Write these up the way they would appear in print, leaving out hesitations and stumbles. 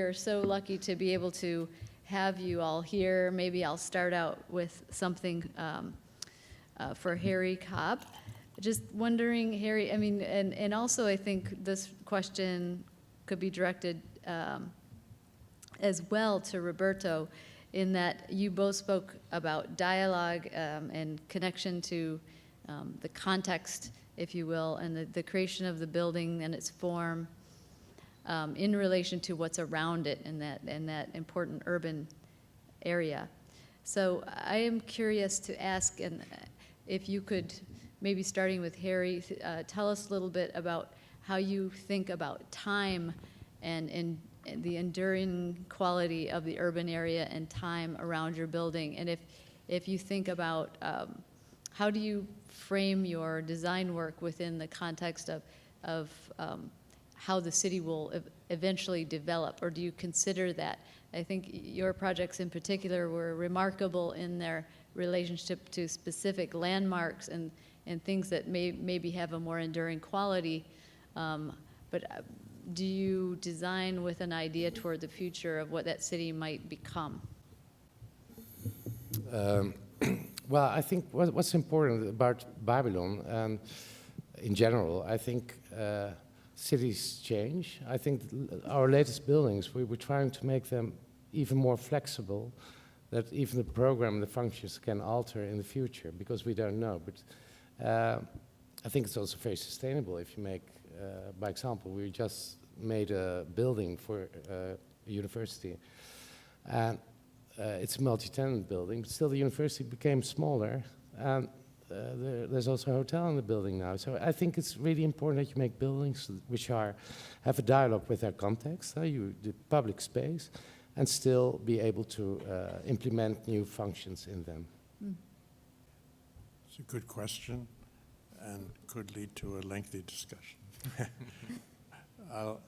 are so lucky to be able to have you all here. Maybe I'll start out with something for Harry Cobb. Just wondering, Harry, I mean, and also I think this question could be directed as well to Roberto, in that you both spoke about dialogue and connection to the context, if you will, and the creation of the building and its form in relation to what's around it in that important urban area. So I am curious to ask, and if you could, maybe starting with Harry, tell us a little bit about how you think about time and the enduring quality of the urban area and time around your building. And if you think about how do you frame your design work within the context of how the city will eventually develop, or do you consider that? I think your projects in particular were remarkable in their relationship to specific landmarks and things that maybe have a more enduring quality. But do you design with an idea toward the future of what that city might become? Well, I think what's important about Babylon, and in general, I think cities change. I think our latest buildings, we were trying to make them even more flexible, that even the program, the functions can alter in the future, because we don't know. But I think it's also very sustainable if you make, by example, we just made a building for a university. And it's a multi-tenant building, but still the university became smaller. And there's also a hotel in the building now. So I think it's really important that you make buildings which have a dialogue with their context, the public space, and still be able to implement new functions in them. It's a good question and could lead to a lengthy discussion. I'll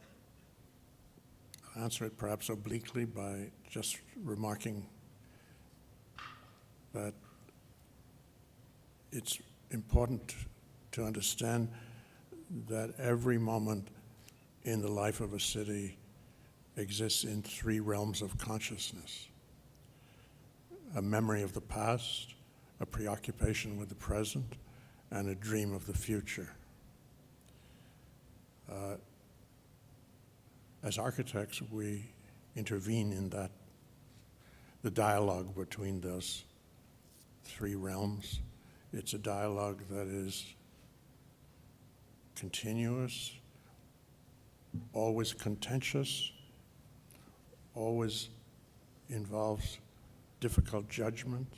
answer it perhaps obliquely by just remarking that it's important to understand that every moment in the life of a city exists in three realms of consciousness: a memory of the past, a preoccupation with the present, and a dream of the future. As architects, we intervene in that, the dialogue between those three realms. It's a dialogue that is continuous, always contentious, always involves difficult judgments.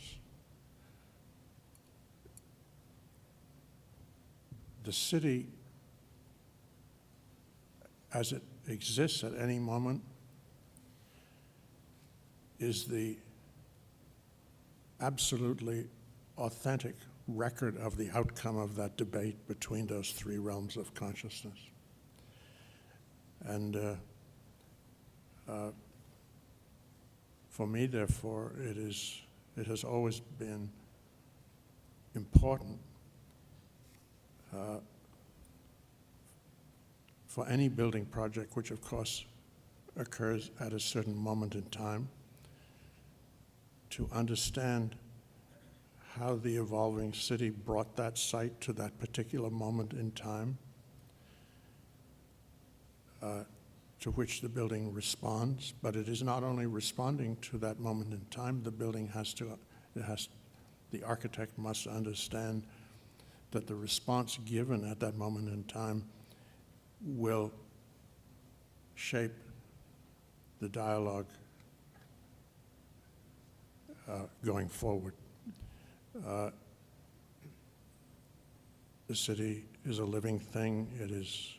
The city, as it exists at any moment, is the absolutely authentic record of the outcome of that debate between those three realms of consciousness. And for me, therefore, it has always been important for any building project, which of course occurs at a certain moment in time, to understand how the evolving city brought that site to that particular moment in time, to which the building responds. But it is not only responding to that moment in time, the building the architect must understand that the response given at that moment in time will shape the dialogue going forward. The city is a living thing. It is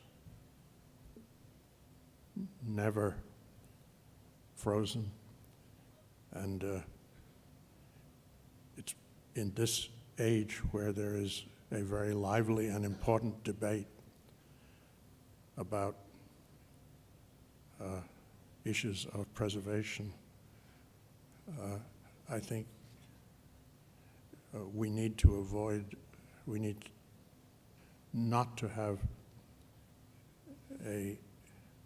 never frozen. And it's in this age where there is a very lively and important debate about issues of preservation. I think we need not to have a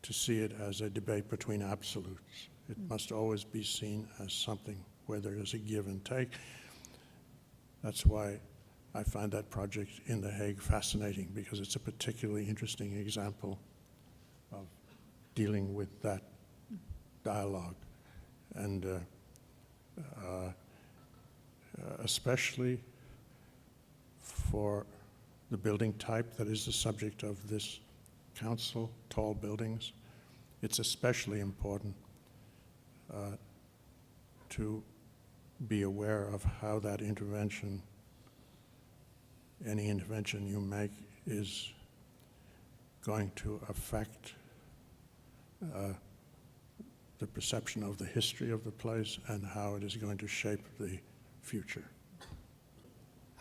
to see it as a debate between absolutes. It must always be seen as something where there is a give and take. That's why I find that project in The Hague fascinating, because it's a particularly interesting example of dealing with that dialogue. And especially for the building type that is the subject of this council, tall buildings, it's especially important to be aware of how that intervention, any intervention you make, is going to affect the perception of the history of the place and how it is going to shape the future.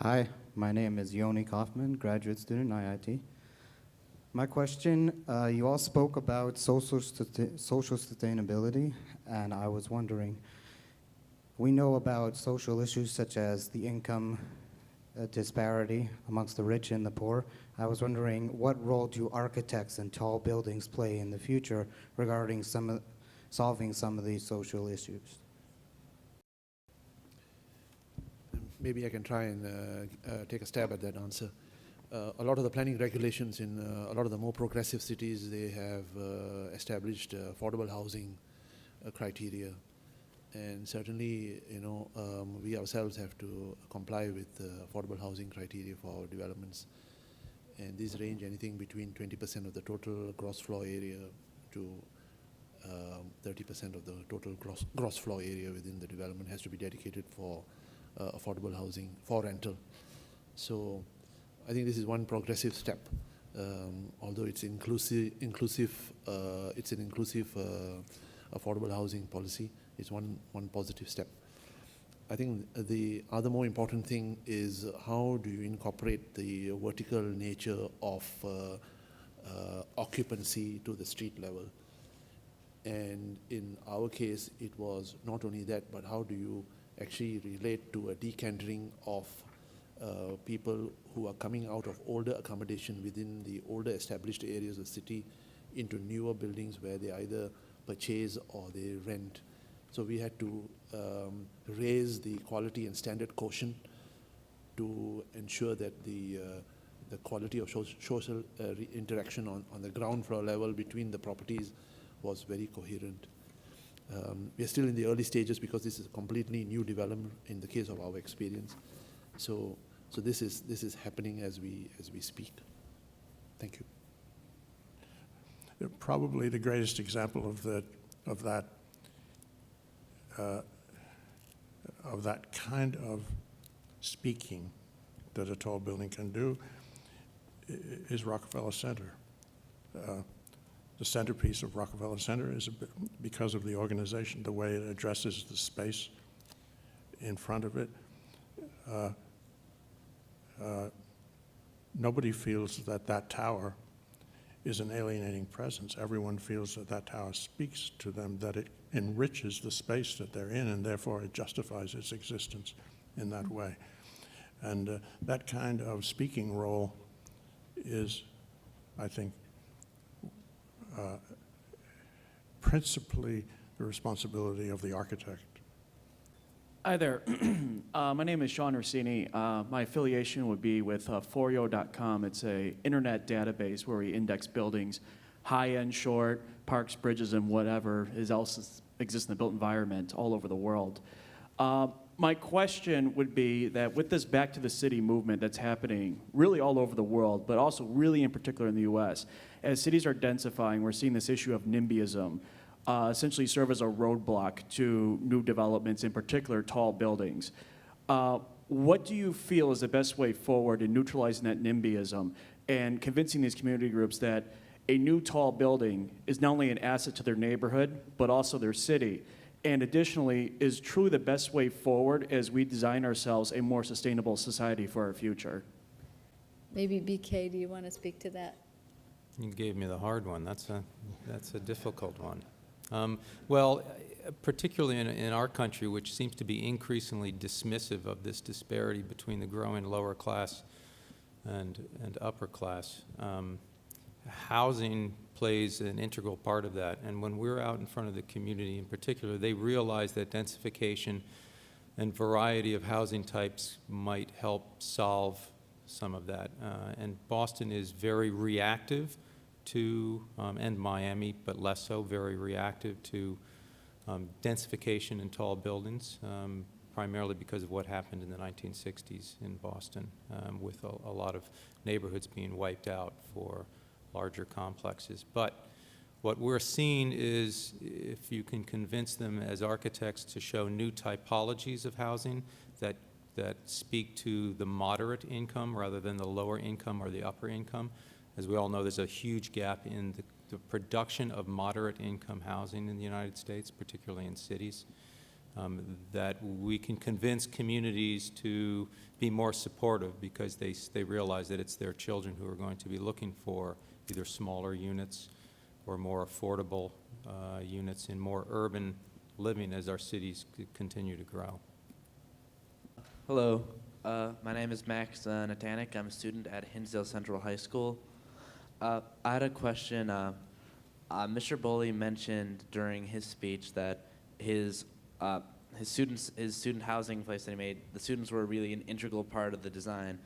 Hi, my name is Yoni Kaufman, graduate student, IIT. My question, you all spoke about social sustainability, and I was wondering, we know about social issues such as the income disparity amongst the rich and the poor. I was wondering, what role do architects and tall buildings play in the future regarding solving some of these social issues? Maybe I can try and take a stab at that answer. A lot of the planning regulations in a lot of the more progressive cities, they have established affordable housing criteria. And certainly, we ourselves have to comply with affordable housing criteria for our developments. And these range anything between 20% of the total gross floor area to 30% of the total gross floor area within the development has to be dedicated for affordable housing for rental. So I think this is one progressive step. Although it's inclusive, it's an inclusive affordable housing policy. It's one positive step. I think the other more important thing is how do you incorporate the vertical nature of occupancy to the street level. And in our case, it was not only that, but how do you actually relate to a decantering of people who are coming out of older accommodation within the older established areas of the city into newer buildings where they either purchase or they rent. So we had to raise the quality and standard quotient to ensure that the quality of social interaction on the ground floor level between the properties was very coherent. We are still in the early stages because this is a completely new development in the case of our experience. So this is happening as we speak. Thank you. Probably the greatest example of that kind of speaking that a tall building can do is Rockefeller Center. The centerpiece of Rockefeller Center is because of the organization, the way it addresses the space in front of it. Nobody feels that tower is an alienating presence. Everyone feels that tower speaks to them, that it enriches the space that they're in, and therefore it justifies its existence in that way. And that kind of speaking role is, I think, principally the responsibility of the architect. Hi there. My name is Sean Orsini. My affiliation would be with Forio.com. It's an internet database where we index buildings, high-end, short, parks, bridges, and whatever else exists in the built environment all over the world. My question would be that with this back to the city movement that's happening really all over the world, but also really in particular in the US, as cities are densifying, we're seeing this issue of NIMBYism essentially serve as a roadblock to new developments, in particular tall buildings. What do you feel is the best way forward in neutralizing that NIMBYism and convincing these community groups that a new tall building is not only an asset to their neighborhood, but also their city? And additionally, is truly the best way forward as we design ourselves a more sustainable society for our future? Maybe BK, do you want to speak to that? You gave me the hard one. That's a difficult one. Well, particularly in our country, which seems to be increasingly dismissive of this disparity between the growing lower class and upper class, housing plays an integral part of that. And when we're out in front of the community in particular, they realize that densification and variety of housing types might help solve some of that. And Boston is very reactive to, and Miami, but less so, very reactive to densification in tall buildings, primarily because of what happened in the 1960s in Boston, with a lot of neighborhoods being wiped out for larger complexes. But what we're seeing is if you can convince them as architects to show new typologies of housing that speak to the moderate income rather than the lower income or the upper income. As we all know, there's a huge gap in the production of moderate income housing in the United States, particularly in cities, that we can convince communities to be more supportive because they realize that it's their children who are going to be looking for either smaller units or more affordable units in more urban living as our cities continue to grow. Hello, my name is Max Natanik. I'm a student at Hinsdale Central High School. I had a question. Mr. Boley mentioned during his speech that his student housing place that he made, the students were really an integral part of the design.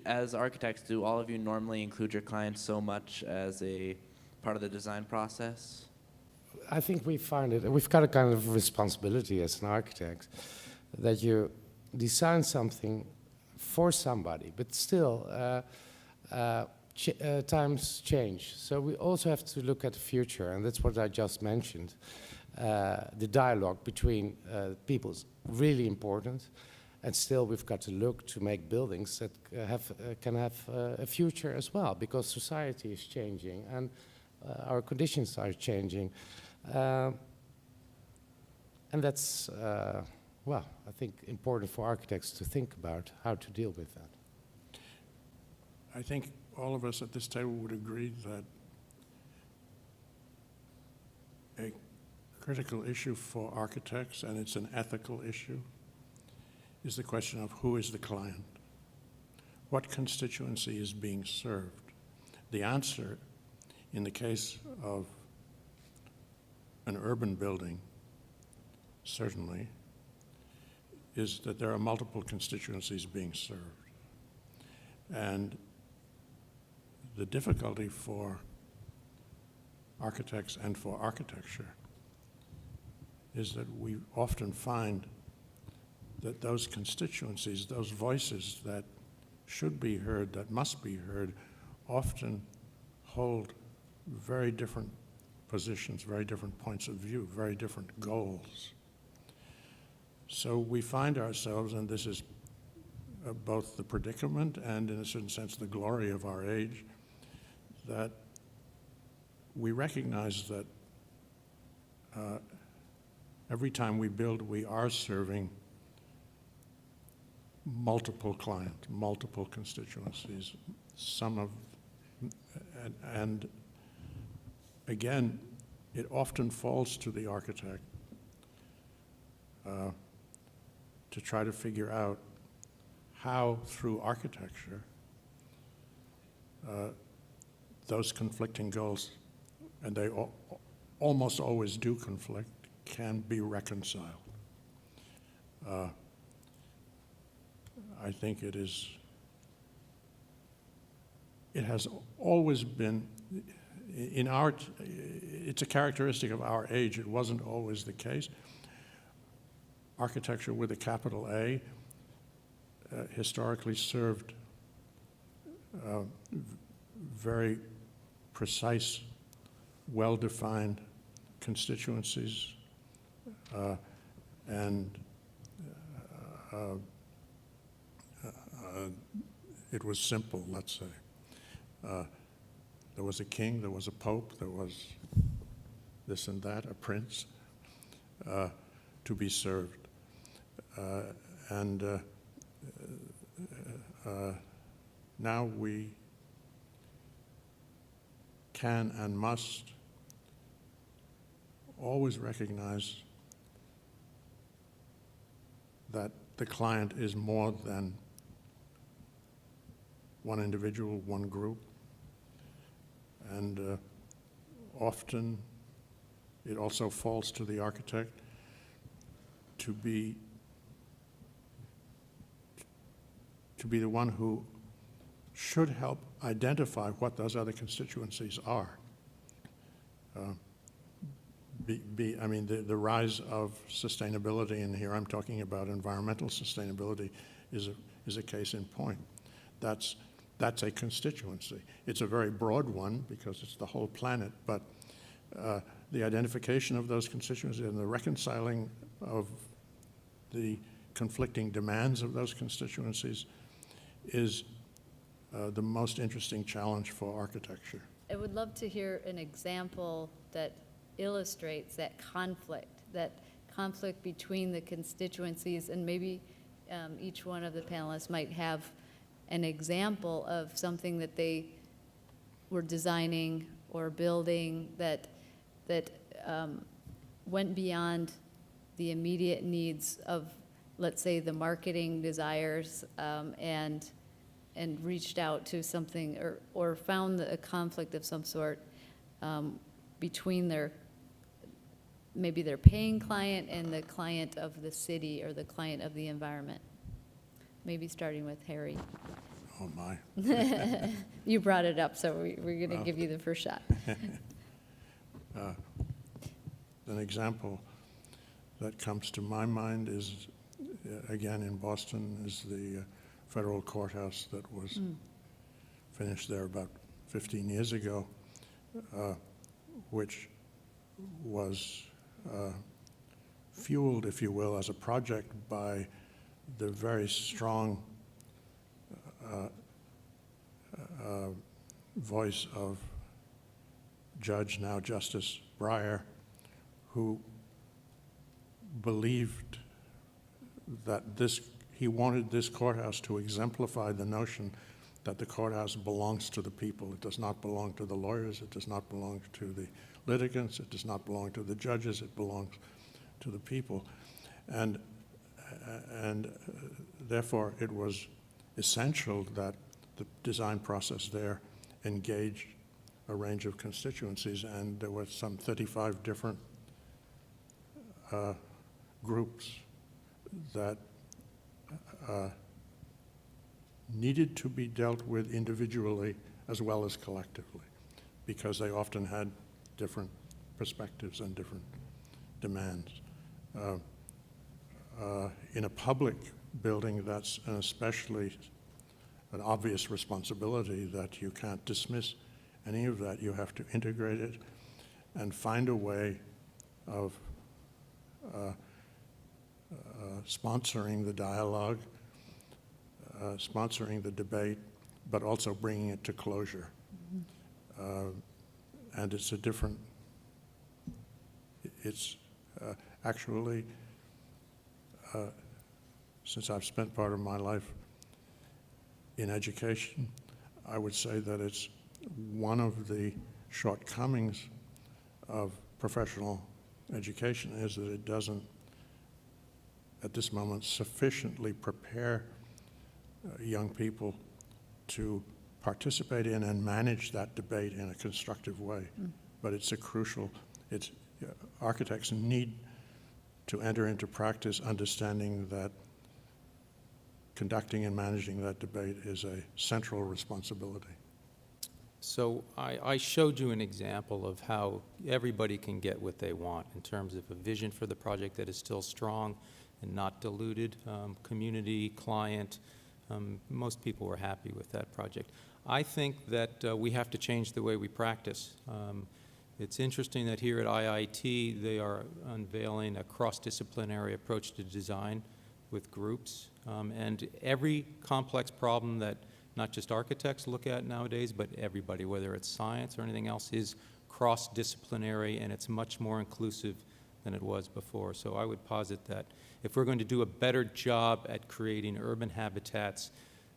As architects, do all of you normally include your clients so much as a part of the design process? I think we've got a kind of responsibility as an architect that you design something for somebody, but still times change. So we also have to look at the future, and that's what I just mentioned. The dialogue between people is really important, and still we've got to look to make buildings that can have a future as well, because society is changing and our conditions are changing. And that's, well, I think important for architects to think about how to deal with that. I think all of us at this table would agree that a critical issue for architects, and it's an ethical issue, is the question of who is the client? What constituency is being served? The answer, in the case of an urban building, certainly, is that there are multiple constituencies being served. And the difficulty for architects and for architecture is that we often find that those constituencies, those voices that should be heard, that must be heard, often hold very different positions, very different points of view, very different goals. So we find ourselves, and this is both the predicament and, in a certain sense, the glory of our age, that we recognize that every time we build, we are serving multiple clients, multiple constituencies, and again, it often falls to the architect to try to figure out how, through architecture, those conflicting goals, and they almost always do conflict, can be reconciled. I think it has always been, it's a characteristic of our age. It wasn't always the case. Architecture with a capital A historically served very precise, well-defined constituencies, and it was simple, let's say. There was a king, there was a pope, there was this and that, a prince, to be served. Now we can and must always recognize that the client is more than one individual, one group, And often it also falls to the architect to be the one who should help identify what those other constituencies are. I mean, the rise of sustainability, and here I'm talking about environmental sustainability, is a case in point. That's a constituency. It's a very broad one because it's the whole planet, but the identification of those constituencies and the reconciling of the conflicting demands of those constituencies is the most interesting challenge for architecture. I would love to hear an example that illustrates that conflict between the constituencies, and maybe each one of the panelists might have an example of something that they were designing or building that went beyond the immediate needs of, let's say, the marketing desires, and reached out to something or found a conflict of some sort between maybe their paying client and the client of the city or the client of the environment. Maybe starting with Harry. Oh, my. You brought it up, so we're going to give you the first shot. An example that comes to my mind is, again, in Boston, is the federal courthouse that was finished there about 15 years ago, which was fueled, if you will, as a project by the very strong voice of Judge, now Justice Breyer, who believed that he wanted this courthouse to exemplify the notion that the courthouse belongs to the people. It does not belong to the lawyers. It does not belong to the litigants. It does not belong to the judges. It belongs to the people. And therefore, it was essential that the design process there engaged a range of constituencies, and there were some 35 different groups that needed to be dealt with individually as well as collectively, because they often had different perspectives and different demands. In a public building, that's an obvious responsibility that you can't dismiss any of that. You have to integrate it and find a way of sponsoring the dialogue, sponsoring the debate, but also bringing it to closure. And it's actually, since I've spent part of my life in education, I would say that it's one of the shortcomings of professional education is that it doesn't, at this moment, sufficiently prepare young people to participate in and manage that debate in a constructive way. But it's architects need to enter into practice understanding that conducting and managing that debate is a central responsibility. So I showed you an example of how everybody can get what they want in terms of a vision for the project that is still strong and not diluted. Community, client, most people were happy with that project. I think that we have to change the way we practice. It's interesting that here at IIT they are unveiling a cross-disciplinary approach to design with groups. And every complex problem that not just architects look at nowadays, but everybody, whether it's science or anything else, is cross-disciplinary, and it's much more inclusive than it was before. So I would posit that if we're going to do a better job at creating urban habitats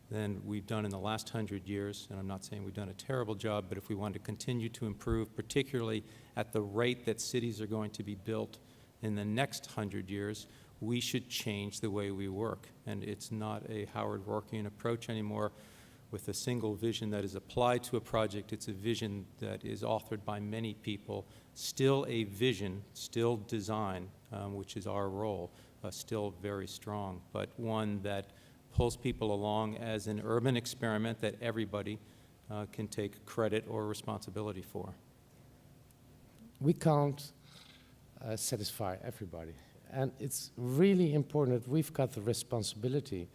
than we've done in the last 100 years, and I'm not saying we've done a terrible job, but if we want to continue to improve, particularly at the rate that cities are going to be built in the next 100 years, we should change the way we work. And it's not a Howard Rorkean approach anymore. with a single vision that is applied to a project. It's a vision that is authored by many people, still a vision, still design, which is our role, still very strong, but one that pulls people along as an urban experiment that everybody can take credit or responsibility for. We can't satisfy everybody. And it's really important that we've got the responsibility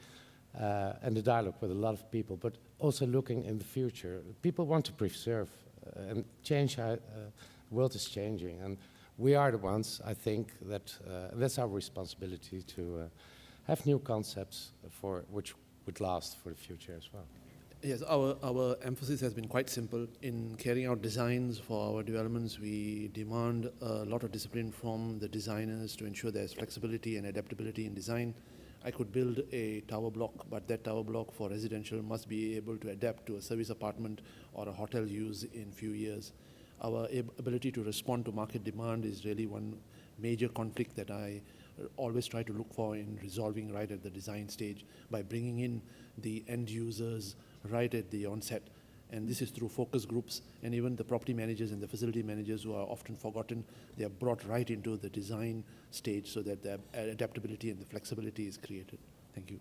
and the dialogue with a lot of people, but also looking in the future. People want to preserve and change. The world is changing, and we are the ones, I think, that that's our responsibility to have new concepts for which would last for the future as well. Yes, our emphasis has been quite simple. In carrying out designs for our developments, we demand a lot of discipline from the designers to ensure there's flexibility and adaptability in design. I could build a tower block, but that tower block for residential must be able to adapt to a service apartment or a hotel use in few years. Our ability to respond to market demand is really one major conflict that I always try to look for in resolving right at the design stage by bringing in the end users right at the onset. And this is through focus groups, and even the property managers and the facility managers who are often forgotten, they are brought right into the design stage so that the adaptability and the flexibility is created. Thank you.